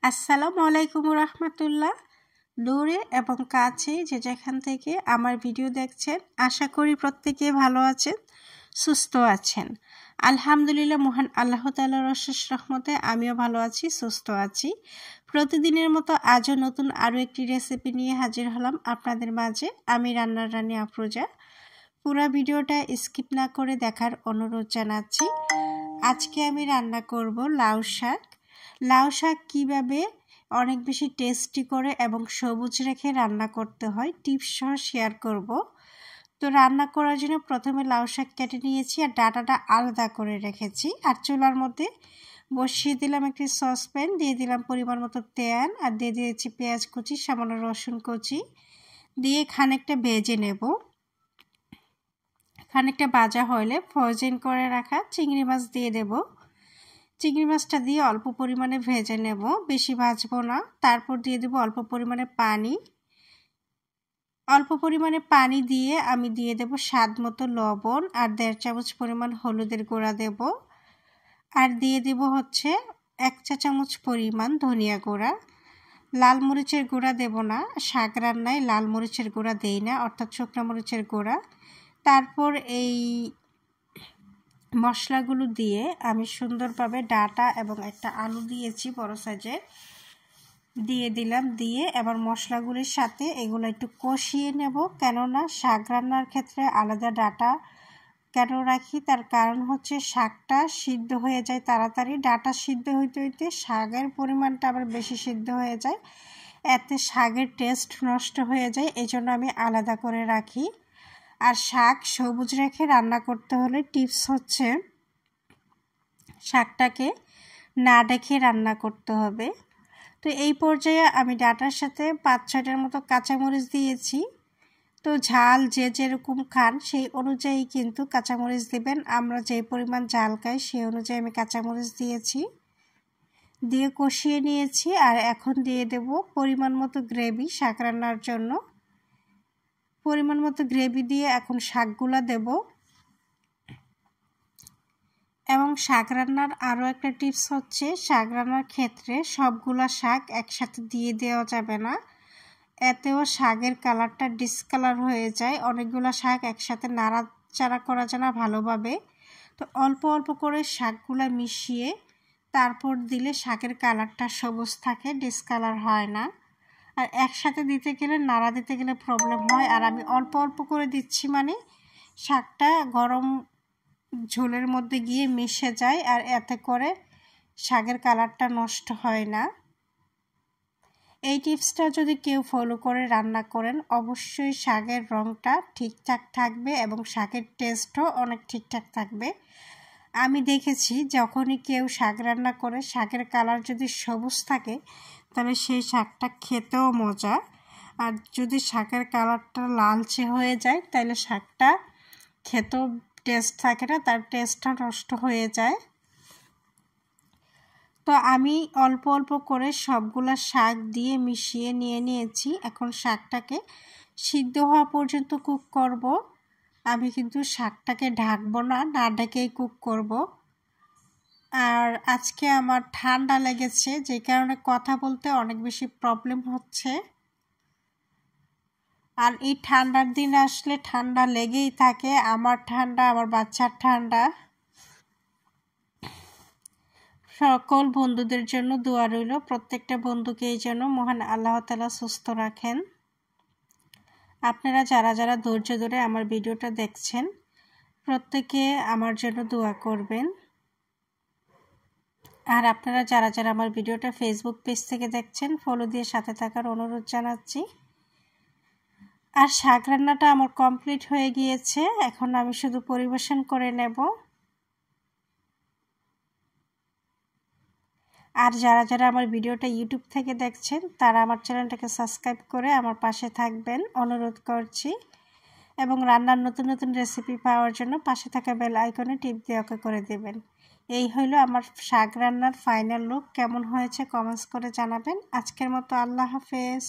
আসসালামু আলাইকুম রহমতুল্লাহ। দূরে এবং কাছে যে যেখান থেকে আমার ভিডিও দেখছেন, আশা করি প্রত্যেকে ভালো আছেন, সুস্থ আছেন। আলহামদুলিল্লাহ, মহান আল্লাহ তাআলার অশেষ রহমতে আমিও ভালো আছি, সুস্থ আছি। প্রতিদিনের মতো আজও নতুন আরও একটি রেসিপি নিয়ে হাজির হলাম আপনাদের মাঝে। আমি রান্নার রানী আফরোজা। পুরো ভিডিওটা স্কিপ না করে দেখার অনুরোধ জানাচ্ছি। আজকে আমি রান্না করব লাউ শাক। লাউ শাক কীভাবে অনেক বেশি টেস্টি করে এবং সবুজ রেখে রান্না করতে হয় টিপস সহ শেয়ার করব। তো রান্না করার জন্য প্রথমে লাউ শাক কেটে নিয়েছি আর ডাঁটাটা আলাদা করে রেখেছি। আর চুলার মধ্যে বসিয়ে দিলাম একটি সসপ্যান, দিয়ে দিলাম পরিমাণ মতো তেল আর দিয়ে দিয়েছি পেঁয়াজ কুচি, সামান্য রসুন কুচি দিয়ে খানিকটা ভেজে নেব। খানিকটা ভাজা হলে ফ্রোজেন করে রাখা চিংড়ি মাছ দিয়ে দেব। চিংড়ি মাছটা দিয়ে অল্প পরিমাণে ভেজে নেব, বেশি ভাজবো না। তারপর দিয়ে দেব অল্প পরিমাণে পানি। অল্প পরিমাণে পানি দিয়ে আমি দিয়ে দেব স্বাদ মতো লবণ আর 1.5 চামচ পরিমাণ হলুদের গুঁড়া দেব। আর দিয়ে দেব 1 চা চামচ পরিমাণ ধনিয়া গুঁড়া। লাল মরিচের গুঁড়া দেব না, শাক রান্নায় লাল মরিচের গুঁড়া দেই না, অর্থাৎ শুকনো মরিচের গুঁড়া। তারপর এই মশলাগুলো দিয়ে আমি সুন্দরভাবে ডাঁটা এবং একটা আলু দিয়েছি বড় সাইজের, দিয়ে দিলাম। দিয়ে এবার মশলাগুলির সাথে এগুলো একটু কষিয়ে নেব। কেননা শাক রান্নার ক্ষেত্রে আলাদা ডাঁটা কেন রাখি, তার কারণ শাকটা সিদ্ধ হয়ে যায় তাড়াতাড়ি। ডাঁটা সিদ্ধ হইতে হইতে শাকের পরিমাণটা আবার বেশি সিদ্ধ হয়ে যায়, এতে শাকের টেস্ট নষ্ট হয়ে যায়। এই জন্য আমি আলাদা করে রাখি। আর শাক সবুজ রেখে রান্না করতে হলে টিপস শাকটাকে না দেখে রান্না করতে হবে। তো এই পর্যায়ে আমি ডাঁটার সাথে 5-6টার মতো কাঁচামরিচ দিয়েছি। তো ঝাল যে যেরকম খান সেই অনুযায়ী কিন্তু কাঁচামরিচ দেবেন। আমরা যে পরিমাণ ঝাল খাই সেই অনুযায়ী আমি কাঁচামরিচ দিয়েছি, দিয়ে কষিয়ে নিয়েছি। আর এখন দিয়ে দেব পরিমাণ মতো গ্রেভি শাক রান্নার জন্য। পরিমাণ মতো গ্রেভি দিয়ে এখন শাকগুলা দেব। এবং শাক রান্নার আরও একটা টিপস শাক রান্নার ক্ষেত্রে সবগুলা শাক একসাথে দিয়ে দেওয়া যাবে না, এতেও শাকের কালারটা ডিসকালার হয়ে যায়। অনেকগুলো শাক একসাথে নাড়াচাড়া করা যায় না ভালোভাবে। তো অল্প অল্প করে শাকগুলা মিশিয়ে তারপর দিলে শাকের কালারটা সবুজ থাকে, ডিসকালার হয় না। আর একসাথে দিতে গেলে নাড়া দিতে গেলে প্রবলেম হয়। আর আমি অল্প অল্প করে দিচ্ছি মানে শাকটা গরম ঝোলের মধ্যে গিয়ে মিশে যায়, আর এতে করে শাকের কালারটা নষ্ট হয় না। এই টিপসটা যদি কেউ ফলো করে রান্না করেন, অবশ্যই শাকের রঙটা ঠিকঠাক থাকবে এবং শাকের টেস্টও অনেক ঠিকঠাক থাকবে। আমি দেখেছি যখনই কেউ শাক রান্না করে শাকের কালার যদি সবুজ থাকে তাহলে সেই শাকটা খেতেও মজা। আর যদি শাকের কালারটা লালচে হয়ে যায় তাহলে শাকটা খেতেও টেস্ট থাকে না, তার টেস্টটা নষ্ট হয়ে যায়। তো আমি অল্প অল্প করে সবগুলা শাক দিয়ে মিশিয়ে নিয়েছি। এখন শাকটাকে সিদ্ধ হওয়া পর্যন্ত কুক করব। আমি কিন্তু শাকটাকে ঢাকবো না, না ঢেকেই কুক করব। আর আজকে আমার ঠান্ডা লেগেছে, যে কারণে কথা বলতে অনেক বেশি প্রবলেম হচ্ছে। আর এই ঠান্ডার দিন আসলে ঠান্ডা লেগেই থাকে, আমার ঠান্ডা, আমার বাচ্চার ঠান্ডা। সকল বন্ধুদের জন্য দোয়া রইল, প্রত্যেকটা বন্ধুকে এই জন্য মহান আল্লাহ তাআলা সুস্থ রাখেন। আপনারা যারা যারা ধৈর্য ধরে আমার ভিডিওটা দেখছেন, প্রত্যেকে আমার জন্য দোয়া করবেন। আর আপনারা যারা যারা আমার ভিডিওটা ফেসবুক পেজ থেকে দেখছেন, ফলো দিয়ে সাথে থাকার অনুরোধ জানাচ্ছি। আর শাক রান্নাটা আমার কমপ্লিট হয়ে গিয়েছে, এখন আমি শুধু পরিবেশন করে নেব। আর যারা যারা আমার ভিডিওটা ইউটিউব থেকে দেখছেন তারা আমার চ্যানেলটাকে সাবস্ক্রাইব করে আমার পাশে থাকবেন অনুরোধ করছি। এবং রান্নার নতুন নতুন রেসিপি পাওয়ার জন্য পাশে থাকা বেল আইকনে টিপ দিয়ে ওকে করে দেবেন। এই হলো আমার শাক রান্নার ফাইনাল লুক। কেমন হয়েছে কমেন্টস করে জানাবেন। আজকের মতো আল্লাহ হাফেজ।